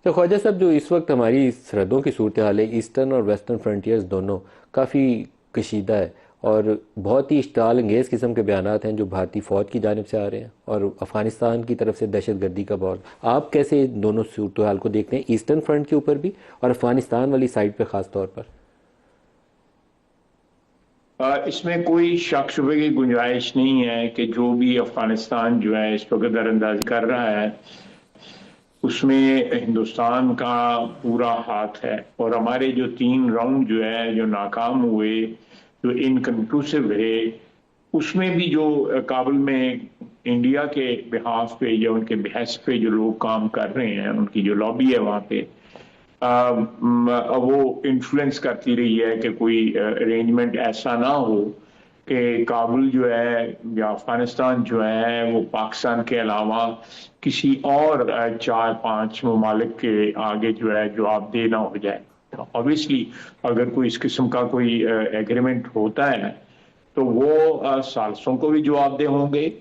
तो ख्वाजा साहब, जो इस वक्त हमारी सरहदों की सूरत हाल है, ईस्टर्न और वेस्टर्न फ्रंटियर्स दोनों काफ़ी कशीदा है, और बहुत ही इश्ताल अंगेज़ किस्म के बयानात हैं जो भारतीय फ़ौज की जानिब से आ रहे हैं, और अफ़गानिस्तान की तरफ से दहशत गर्दी का बहुत। आप कैसे इन दोनों सूरत हाल को देखते हैं, ईस्टर्न फ्रंट के ऊपर भी और अफ़गानिस्तान वाली साइड पर ख़ास तौर पर? इसमें कोई शक शुबे की गुंजाइश नहीं है कि जो भी अफगानिस्तान जो है इस वक्त दरअंदाजी कर रहा है उसमें हिंदुस्तान का पूरा हाथ है। और हमारे जो 3 राउंड जो है जो नाकाम हुए, जो इनकन्क्लूसिव रहे, उसमें भी जो काबुल में इंडिया के बिहाफ पे या उनके बहस पे जो लोग काम कर रहे हैं, उनकी जो लॉबी है वहां पे, वो इन्फ्लुएंस करती रही है कि कोई अरेंजमेंट ऐसा ना हो कि काबुल जो है या अफगानिस्तान जो है वो पाकिस्तान के अलावा किसी और 4-5 ममालिक के आगे जो है जवाबदेह ना हो जाए। ऑब्वियसली अगर कोई इस किस्म का कोई एग्रीमेंट होता है तो वो सालसों को भी जवाबदेह होंगे।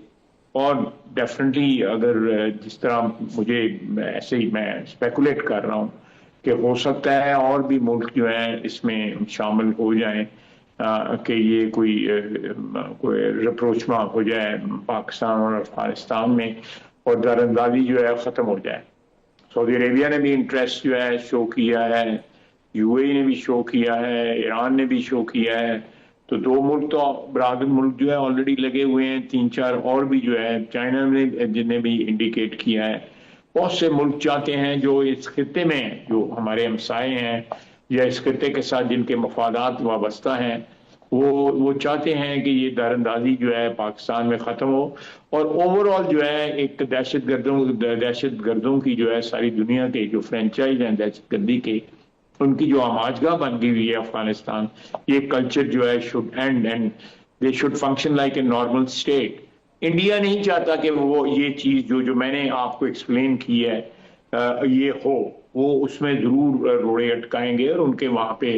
और डेफिनेटली अगर जिस तरह मुझे ऐसे ही मैं स्पेकुलेट कर रहा हूँ कि हो सकता है और भी मुल्क जो है इसमें शामिल हो जाएं, कि ये कोई रिप्रोचमा हो जाए पाकिस्तान और अफगानिस्तान में और दरअंदाजी जो है ख़त्म हो जाए। सऊदी अरेबिया ने भी इंटरेस्ट जो है शो किया है, यूएई ने भी शो किया है, ईरान ने भी शो किया है। तो 2 मुल्क तो बराबर मुल्क जो है ऑलरेडी लगे हुए हैं, 3-4 और भी जो है, चाइना ने जिन्हें भी इंडिकेट किया है। बहुत से मुल्क चाहते हैं जो इस खत्े में जो हमारे हमसाए हैं या इस खत्े के साथ जिनके मफादात वाबस्ता हैं, वो चाहते हैं कि ये दरअंदाजी जो है पाकिस्तान में ख़त्म हो और ओवरऑल जो है एक दहशत गर्दों की जो है सारी दुनिया के जो फ्रेंचाइज हैं दहशत गर्दी के, उनकी जो आमाजगा बन गई हुई है अफगानिस्तान, ये कल्चर जो है should and and they should function like a normal state. India नहीं चाहता कि वो ये चीज जो जो मैंने आपको एक्सप्लेन की है ये हो। वो उसमें जरूर रोड़े अटकाएंगे और उनके वहां पे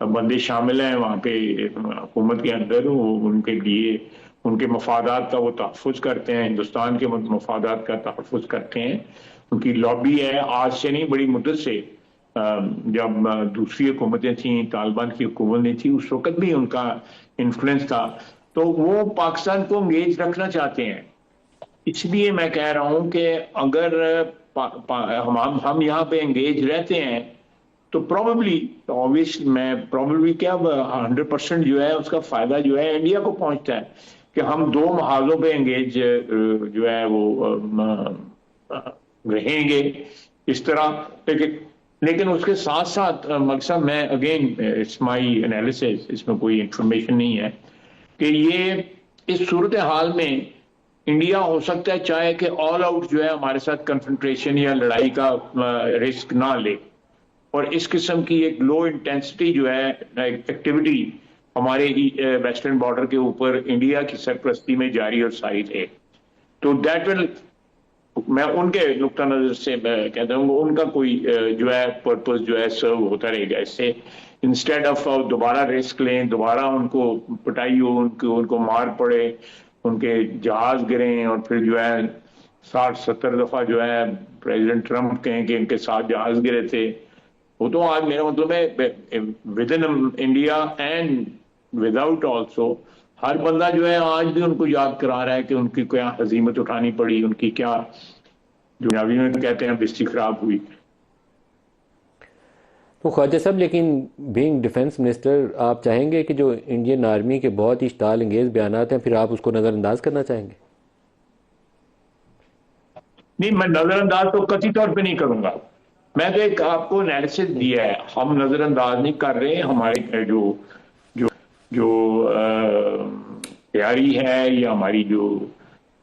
बंदे शामिल हैं वहां पे हुकूमत के अंदर, उनके लिए उनके मफादात का वो तहफ़्फ़ुज़ करते हैं, हिंदुस्तान के मफादात का तहफ़्फ़ुज़ करते हैं। उनकी लॉबी है, आज से नहीं बड़ी मुद्दत से। जब दूसरी हुकूमतें थी, तालिबान की हुकूमत नहीं थी, उस वक्त भी उनका इन्फ्लुएंस था। तो वो पाकिस्तान को एंगेज रखना चाहते हैं। इसलिए मैं कह रहा हूं कि अगर हम यहाँ पे एंगेज रहते हैं तो प्रोबेबली, ऑब्वियसली मैं प्रोबेबली क्या, 100% जो है उसका फायदा जो है इंडिया को पहुंचता है कि हम 2 महाजों पे एंगेज जो है वो रहेंगे इस तरह। लेकिन लेकिन उसके साथ साथ मकसद, मैं अगेन इट्स माय एनालिसिस, इसमें कोई इंफॉर्मेशन नहीं है कि ये इस सूरत हाल में इंडिया हो सकता है चाहे कि ऑल आउट जो है हमारे साथ कन्फ्रंट्रेशन या लड़ाई का रिस्क ना ले, और इस किस्म की एक लो इंटेंसिटी जो है एक्टिविटी हमारे वेस्टर्न बॉर्डर के ऊपर इंडिया की सरपरस्ती में जारी और सारी रहे। तो दैट विल, मैं उनके नुक्ता नजर से मैं कहता हूँ उनका कोई जो है पर्पस जो है सर्व होता रहेगा इससे। इंस्टेड ऑफ दोबारा रिस्क लें, दोबारा उनको पिटाई हो, उनको मार पड़े, उनके जहाज गिरे और फिर जो है 60-70 दफा जो है प्रेसिडेंट ट्रंप कहें कि इनके साथ जहाज गिरे थे। वो तो आज मेरा मतलब है within India and without also, हर बंदा जो है आज भी उनको याद करा रहा है कि उनकी क्या हजीमत उठानी पड़ी, उनकी क्या, जो पंजाबी में कहते हैं, बिस्ती खराब हुई। तो ख्वाजा साहब, लेकिन बीइंग डिफेंस मिनिस्टर, आप चाहेंगे कि जो इंडियन आर्मी के बहुत ही इश्ताल अंगेज़ बयानात हैं, फिर आप उसको नज़रअंदाज करना चाहेंगे? नहीं, मैं नजरअंदाज तो कतई तौर पे नहीं करूंगा। मैं तो एक आपको एनालिसिस दिया है, हम नजरअंदाज नहीं कर रहे। हमारे जो जो जो तैयारी है या हमारी जो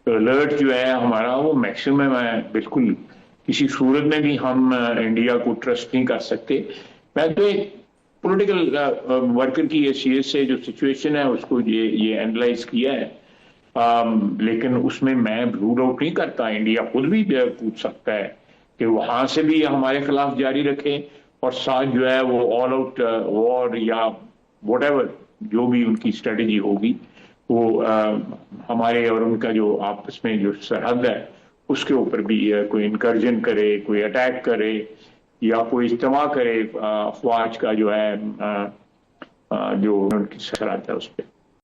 अलर्ट जो है हमारा, वो मैक्सिमम है। बिल्कुल किसी सूरत में भी हम इंडिया को ट्रस्ट नहीं कर सकते। मैं तो एक पॉलिटिकल वर्कर की हैसियत से जो सिचुएशन है उसको ये एनालाइज किया है। लेकिन उसमें मैं रूल आउट नहीं करता, इंडिया खुद भी पूछ सकता है कि वहां से भी हमारे खिलाफ जारी रखे और साथ जो है वो ऑल आउट वॉर या वट, जो भी उनकी स्ट्रेटेजी होगी वो हमारे और उनका जो आपस में जो सरहद है उसके ऊपर भी कोई इनकर्जन करे, कोई अटैक करे या कोई इज्तिमा करे अफवाज का जो है जो उनकी सर आता है उस पर।